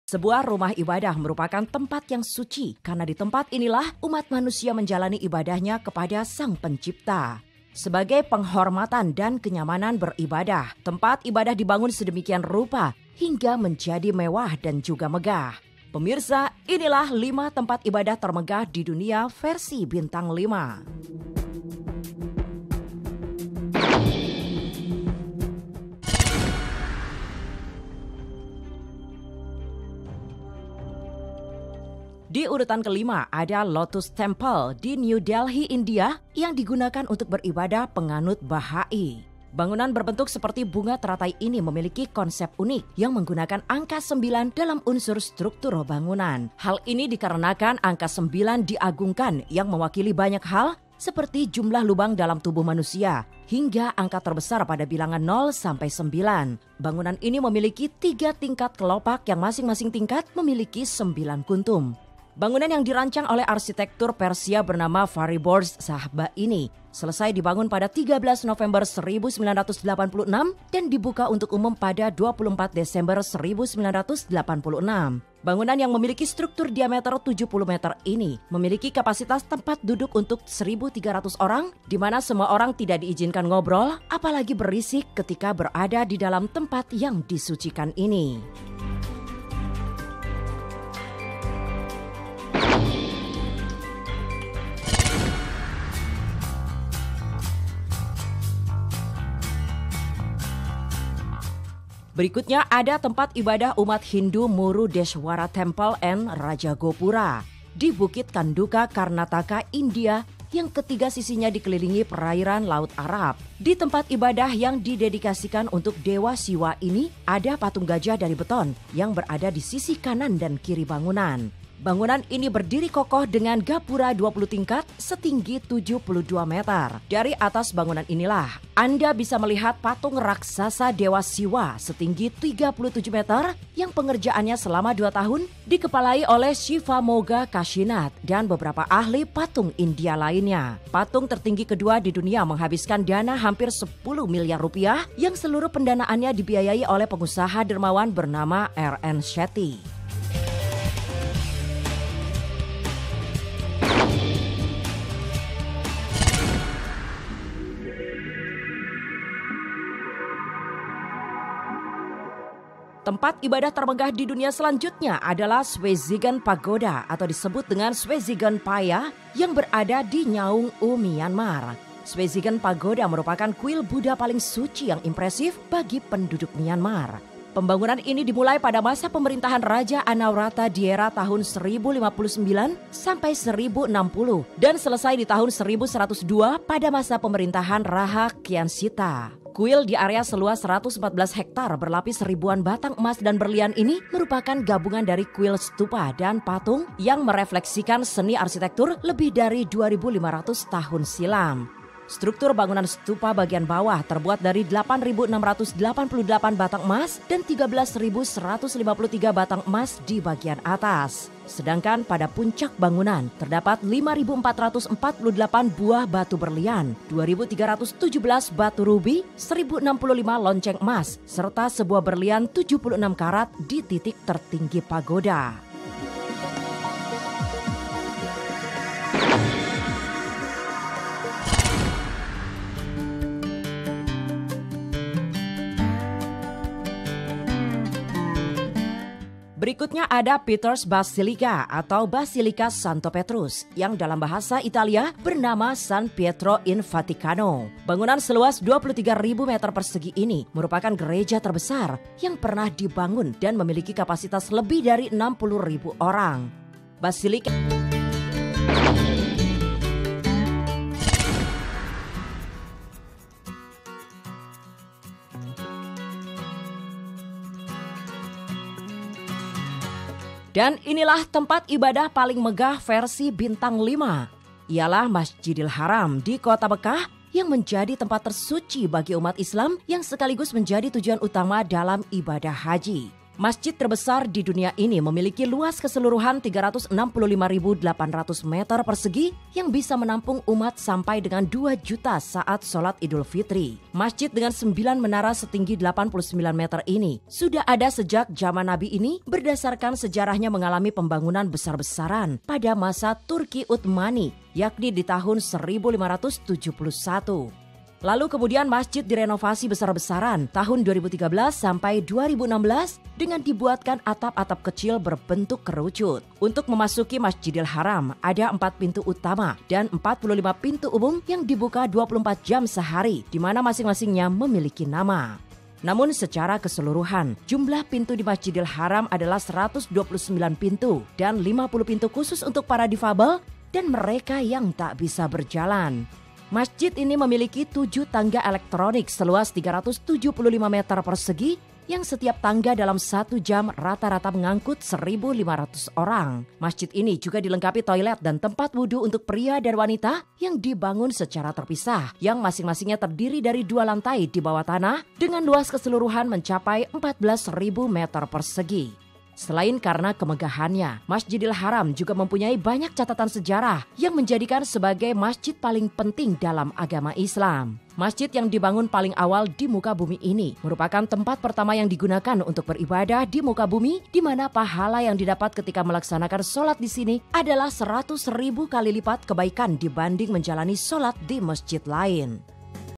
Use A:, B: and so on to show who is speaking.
A: Sebuah rumah ibadah merupakan tempat yang suci karena di tempat inilah umat manusia menjalani ibadahnya kepada Sang Pencipta. Sebagai penghormatan dan kenyamanan beribadah, tempat ibadah dibangun sedemikian rupa hingga menjadi mewah dan juga megah. Pemirsa, inilah 5 tempat ibadah termegah di dunia versi bintang 5. Di urutan kelima ada Lotus Temple di New Delhi, India yang digunakan untuk beribadah penganut Bahai. Bangunan berbentuk seperti bunga teratai ini memiliki konsep unik yang menggunakan angka 9 dalam unsur struktur bangunan. Hal ini dikarenakan angka 9 diagungkan yang mewakili banyak hal seperti jumlah lubang dalam tubuh manusia hingga angka terbesar pada bilangan 0 sampai 9. Bangunan ini memiliki 3 tingkat kelopak yang masing-masing tingkat memiliki 9 kuntum. Bangunan yang dirancang oleh arsitektur Persia bernama Fariborz Sahba ini selesai dibangun pada 13 November 1986 dan dibuka untuk umum pada 24 Desember 1986. Bangunan yang memiliki struktur diameter 70 meter ini memiliki kapasitas tempat duduk untuk 1.300 orang, di mana semua orang tidak diizinkan ngobrol, apalagi berisik ketika berada di dalam tempat yang disucikan ini. Berikutnya ada tempat ibadah umat Hindu Murudeshwara Temple and Raja Gopura di Bukit Kanduka, Karnataka, India yang ketiga sisinya dikelilingi perairan Laut Arab. Di tempat ibadah yang didedikasikan untuk Dewa Siwa ini ada patung gajah dari beton yang berada di sisi kanan dan kiri bangunan. Bangunan ini berdiri kokoh dengan gapura 20 tingkat setinggi 72 meter. Dari atas bangunan inilah Anda bisa melihat patung raksasa Dewa Siwa setinggi 37 meter yang pengerjaannya selama 2 tahun dikepalai oleh Shiva Moga Kashinath dan beberapa ahli patung India lainnya. Patung tertinggi kedua di dunia menghabiskan dana hampir 10 miliar rupiah yang seluruh pendanaannya dibiayai oleh pengusaha dermawan bernama R.N. Shetty. Tempat ibadah termegah di dunia selanjutnya adalah Swezigen Pagoda atau disebut dengan Swezigen Paya yang berada di Nyaung U, Myanmar. Swezigen Pagoda merupakan kuil Buddha paling suci yang impresif bagi penduduk Myanmar. Pembangunan ini dimulai pada masa pemerintahan Raja Anawrata di era tahun 1059 sampai 1060 dan selesai di tahun 1102 pada masa pemerintahan Raja Kyansita. Kuil di area seluas 114 hektar berlapis ribuan batang emas dan berlian ini merupakan gabungan dari kuil stupa dan patung yang merefleksikan seni arsitektur lebih dari 2.500 tahun silam. Struktur bangunan stupa bagian bawah terbuat dari 8.688 batang emas dan 13.153 batang emas di bagian atas. Sedangkan pada puncak bangunan terdapat 5.448 buah batu berlian, 2.317 batu rubi, 1.065 lonceng emas, serta sebuah berlian 76 karat di titik tertinggi pagoda. Berikutnya ada Peter's Basilica atau Basilika Santo Petrus yang dalam bahasa Italia bernama San Pietro in Vaticano. Bangunan seluas 23.000 meter persegi ini merupakan gereja terbesar yang pernah dibangun dan memiliki kapasitas lebih dari 60.000 orang. Basilika Dan inilah tempat ibadah paling megah versi bintang 5. Ialah Masjidil Haram di kota Mekah yang menjadi tempat tersuci bagi umat Islam yang sekaligus menjadi tujuan utama dalam ibadah haji. Masjid terbesar di dunia ini memiliki luas keseluruhan 365.800 meter persegi yang bisa menampung umat sampai dengan 2 juta saat sholat Idul Fitri. Masjid dengan 9 menara setinggi 89 meter ini sudah ada sejak zaman Nabi ini berdasarkan sejarahnya mengalami pembangunan besar-besaran pada masa Turki Utsmani, yakni di tahun 1571. Lalu kemudian masjid direnovasi besar-besaran tahun 2013 sampai 2016 dengan dibuatkan atap-atap kecil berbentuk kerucut. Untuk memasuki Masjidil Haram ada 4 pintu utama dan 45 pintu umum yang dibuka 24 jam sehari, di mana masing-masingnya memiliki nama. Namun secara keseluruhan, jumlah pintu di Masjidil Haram adalah 129 pintu dan 50 pintu khusus untuk para difabel dan mereka yang tak bisa berjalan. Masjid ini memiliki 7 tangga elektronik seluas 375 meter persegi yang setiap tangga dalam 1 jam rata-rata mengangkut 1.500 orang. Masjid ini juga dilengkapi toilet dan tempat wudhu untuk pria dan wanita yang dibangun secara terpisah, yang masing-masingnya terdiri dari 2 lantai di bawah tanah dengan luas keseluruhan mencapai 14.000 meter persegi. Selain karena kemegahannya, Masjidil Haram juga mempunyai banyak catatan sejarah yang menjadikan sebagai masjid paling penting dalam agama Islam. Masjid yang dibangun paling awal di muka bumi ini merupakan tempat pertama yang digunakan untuk beribadah di muka bumi, di mana pahala yang didapat ketika melaksanakan sholat di sini adalah 100.000 kali lipat kebaikan dibanding menjalani sholat di masjid lain.